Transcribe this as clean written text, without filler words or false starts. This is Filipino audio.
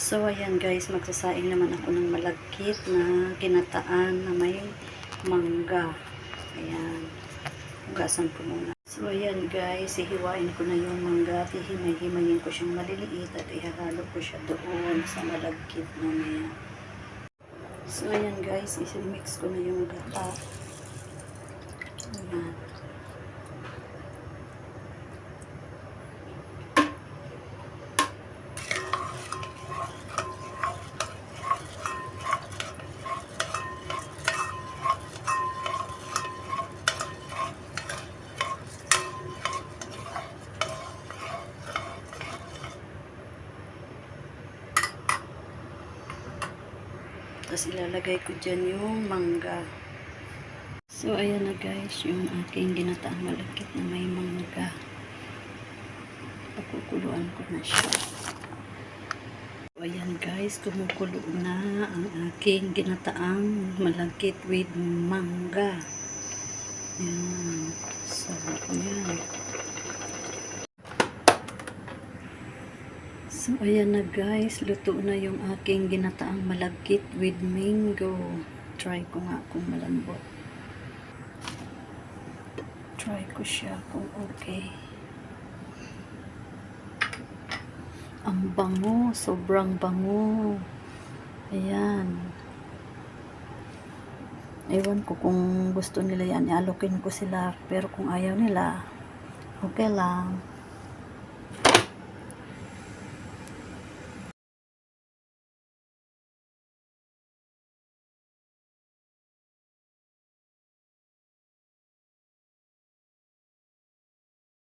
So, ayan guys, magsasaing naman ako ng malagkit na ginataan na may mangga. Ayan. Hugasan ko muna. So, ayan guys, ihiwain ko na yung mangga. Hihimay-himayin ko siyang maliliit at ihahalo ko siya doon sa malagkit mamaya. So, ayan guys, isimix ko na yung gata. Ayan. Tapos ilalagay ko dyan yung mangga. So, ayan na guys, yung aking ginataang malagkit na may mangga. Pakukuluan ko na siya. So, ayan guys, kumukulo na ang aking ginataang malagkit with mangga. Ayan. Sarap yan. So, ayan na guys, luto na yung aking ginataang malagkit with mango. Try ko nga kung malambot. Try ko siya kung okay. Ang bango, sobrang bango. Ayan. Ewan ko kung gusto nila yan, ialokin ko sila. Pero kung ayaw nila, okay lang.